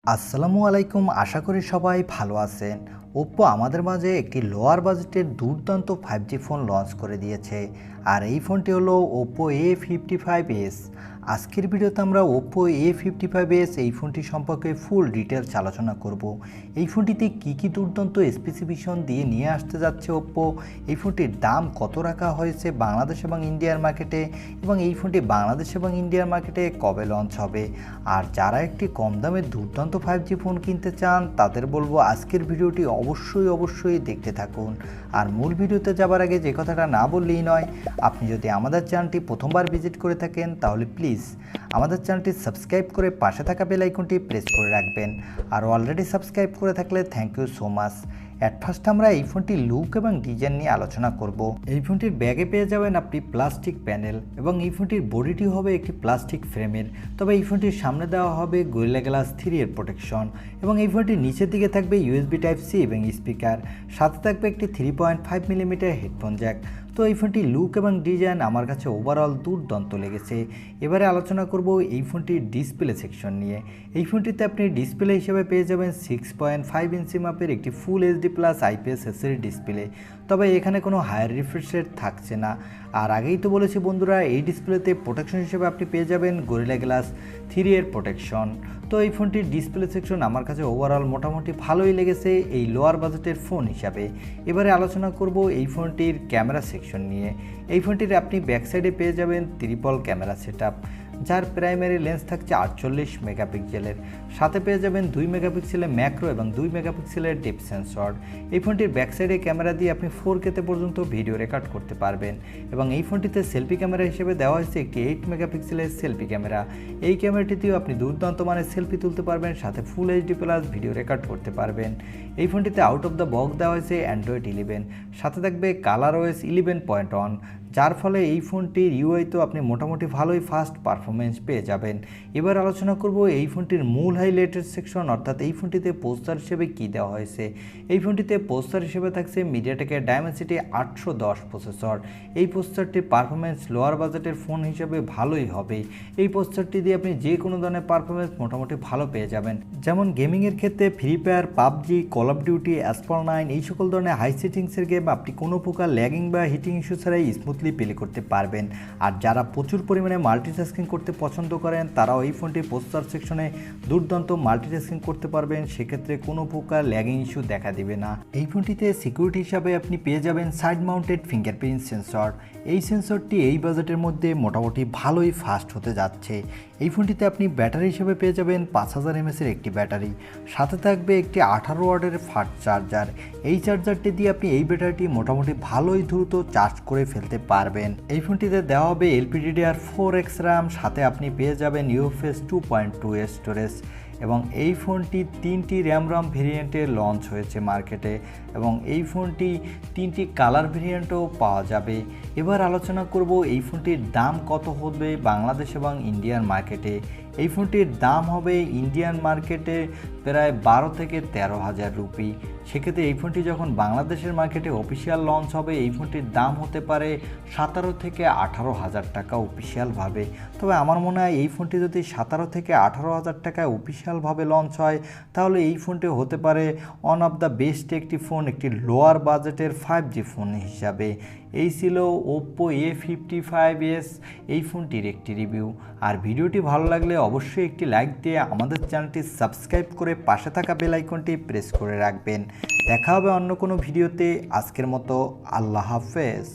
আসসালামু আলাইকুম, আশা করি সবাই ভালো আছেন। ওপ্পো আমাদের মাঝে একটি লোয়ার বাজেটের দুর্দান্ত 5G ফোন লঞ্চ করে দিয়েছে। আর এই ফোনটি হলো ওপ্পো A55s। আজকের ভিডিওতে আমরা ওপ্পো A55s এই ফোনটি সম্পর্কে ফুল ডিটেলস আলোচনা করব। এই ফোনটিতে কী দুর্দান্ত স্পেসিফিকেশন দিয়ে নিয়ে আসতে যাচ্ছে ওপ্পো, এই ফোনটির দাম কত রাখা হয়েছে বাংলাদেশ এবং ইন্ডিয়ার মার্কেটে, এবং এই ফোনটি বাংলাদেশ এবং ইন্ডিয়ার মার্কেটে কবে লঞ্চ হবে। আর যারা একটি কম দামে দুর্দান্ত 5G ফোন কিনতে চান তাদের বলবো আজকের ভিডিওটি অবশ্যই দেখতে থাকুন। আর মূল ভিডিওতে যাবার আগে যে কথাটা না বললেই নয়, আপনি যদি আমাদের চ্যানেলটি প্রথমবার ভিজিট করে থাকেন তাহলে প্লিজ আমাদের চ্যানেলটি সাবস্ক্রাইব করে পাশে থাকা বেল আইকনটি প্রেস করে রাখবেন। আর অলরেডি সাবস্ক্রাইব করে থাকলে thank you so much. At first আমরা এই ফোনটির লুক এবং ডিজাইন নিয়ে আলোচনা করব। এই ফোনটির ব্যাগে পেয়ে যাবেন আপনি প্লাস্টিক প্যানেল, এবং এই ফোনটির বডিটি হবে একটি প্লাস্টিক ফ্রেমের। তবে এই ফোনটির সামনে দেওয়া হবে গরিলা গ্লাস 3 এর প্রোটেকশন, এবং এই ফোনটির নিচের দিকে থাকবে USB Type-C এবং স্পিকার, সাথে থাকবে একটি 3.5 মিলিমিটার হেডফোন জ্যাক। তো এই ফোনটির লুক এবং ডিজাইন আমার কাছে ওভারঅল দুর্দান্ত লেগেছে। এবারে আলোচনা করব এই ফোনটির ডিসপ্লে সেকশন নিয়ে। এই ফোনটিতে আপনি ডিসপ্লে হিসেবে পেয়ে যাবেন 6.5 ইঞ্চি মাপের একটি full HD plus IPS SSD display. তবে এখানে কোনো হায়ার রিফ্রেশ রেট থাকছে না। আর আগেই তো বলেছি বন্ধুরা, এই ডিসপ্লেতে প্রোটেকশন হিসেবে আপনি পেয়ে যাবেন গরিলা গ্লাস 3 এর প্রোটেকশন। তো এই ফোনটির ডিসপ্লে সেকশন আমার কাছে ওভারঅল মোটামুটি ভালোই লেগেছে এই লোয়ার বাজেটের ফোন হিসাবে। এবারে আলোচনা করব এই ফোনটির ক্যামেরা সেকশন নিয়ে। এই ফোনটির আপনি ব্যাক সাইডে পেয়ে যাবেন ট্রিপল ক্যামেরা সেটআপ, যার প্রাইমারি লেন্স থাকছে 48 মেগাপিক্সেলের, সাথে পেয়ে যাবেন 2 মেগাপিক্সেলের ম্যাক্রো এবং 2 মেগাপিক্সেলের ডেপথ সেন্সর। এই ফোনটির ব্যাক সাইডে ক্যামেরা দিয়ে আপনি 4K পর্যন্ত ভিডিও রেকর্ড করতে পারবেন, এবং এই ফোনটিতে সেলফি ক্যামেরা হিসেবে দেওয়া হয়েছে একটি 8 মেগাপিক্সেলের সেলফি ক্যামেরা। এই ক্যামেরাটিতেও আপনি দুর্দান্ত মানের সেলফি তুলতে পারবেন, সাথে full HD plus video record করতে পারবেন। এই ফোনটিতে আউট অফ দ্য বক্স দেওয়া হয়েছে অ্যান্ড্রয়েড 11, সাথে থাকবে ColorOS 11.1, যার ফলে এই ফোনটির ইউআই তো আপনি মোটামুটি ভালোই ফাস্ট পারফরমেন্স পেয়ে যাবেন। এবার আলোচনা করব এই ফোনটির মূল হাইলাইটের সেকশন, অর্থাৎ এই ফোনটিতে প্রসেসর হিসেবে কী দেওয়া হয়েছে। এই ফোনটিতে প্রসেসর হিসেবে থাকছে মিডিয়াটেকের ডায়মেনসিটি 810 প্রসেসর। এই প্রসেসরটির পারফরমেন্স লোয়ার বাজেটের ফোন হিসেবে ভালোই হবে। এই প্রসেসরটি দিয়ে আপনি যে কোনো ধরনের পারফরমেন্স মোটামুটি ভালো পেয়ে যাবেন, যেমন গেমিংয়ের ক্ষেত্রে Free Fire, PUBG, Call of Duty, Asphalt 9 এই সকল ধরনের হাই সেটিংসের গেম আপনি কোনো প্রকার ল্যাগিং বা হিটিং ইস্যু ছাড়াই স্মুথলি প্লে করতে পারবেন। আর যারা প্রচুর পরিমাণে মাল্টিটাস্কিং করতে পছন্দ করেন তারাও এই ফোনটি প্রসেসর সেকশনে দুর্দান্ত মাল্টিটাস্কিং করতে পারবেন, সেক্ষেত্রে কোনো প্রকার ল্যাগিং ইস্যু দেখা দিবে না। এই ফোনটিতে সিকিউরিটি হিসাবে আপনি পেয়ে যাবেন সাইড মাউন্টেড ফিঙ্গারপ্রিন্ট সেন্সর। এই সেন্সরটি এই বাজেটের মধ্যে মোটামুটি ভালোই ফাস্ট হতে যাচ্ছে। এই ফোনটিতে আপনি ব্যাটারি হিসেবে পেয়ে যাবেন 5000 mAh একটি ব্যাটারি, সাথে থাকবে একটি 18 ওয়াটের ফাস্ট চার্জার। এই চার্জারটি দিয়ে আপনি এই ব্যাটারিটি মোটামুটি ভালোই দ্রুত চার্জ করে ফেলতে পারবেন। এই ফোনটিতে দেওয়া হবে LPDDR4X RAM, সাথে আপনি পেয়ে যাবেন UFS 2.2 স্টোরেজ, এবং এই ফোনটি 3টি র্যাম ভেরিয়েন্টে লঞ্চ হয়েছে মার্কেটে, এবং এই ফোনটি 3টি কালার ভেরিয়েন্টও পাওয়া যাবে। এবার আলোচনা করব এই ফোনটির দাম কত হবে বাংলাদেশ এবং ইন্ডিয়ান মার্কেটে। এই ফোনটির দাম হবে ইন্ডিয়ান মার্কেটে প্রায় 12 থেকে 13,000 রুপি। সেক্ষেত্রে এই ফোনটি যখন বাংলাদেশের মার্কেটে অফিসিয়াল লঞ্চ হবে এই ফোনটির দাম হতে পারে 17 থেকে 18,000 টাকা অফিসিয়ালভাবে। তবে আমার মনে হয় এই ফোনটি যদি 17 থেকে 18,000 টাকায় অফিসিয়ালভাবে লঞ্চ হয় তাহলে এই ফোনটি হতে পারে ওয়ান অফ দ্য বেস্ট একটি ফোন, একটি লোয়ার বাজেটের 5G ফোন হিসাবে। এই ছিল ওপ্পো A55s এই ফোনটির একটি রিভিউ। আর ভিডিওটি ভালো লাগলে অবশ্যই একটি লাইক দিয়ে আমাদের চ্যানেলটি সাবস্ক্রাইব করে পাশে থাকা বেল আইকনটি প্রেস করে রাখবেন। দেখা হবে অন্য কোনো ভিডিওতে। আজকের মতো আল্লাহ হাফেজ।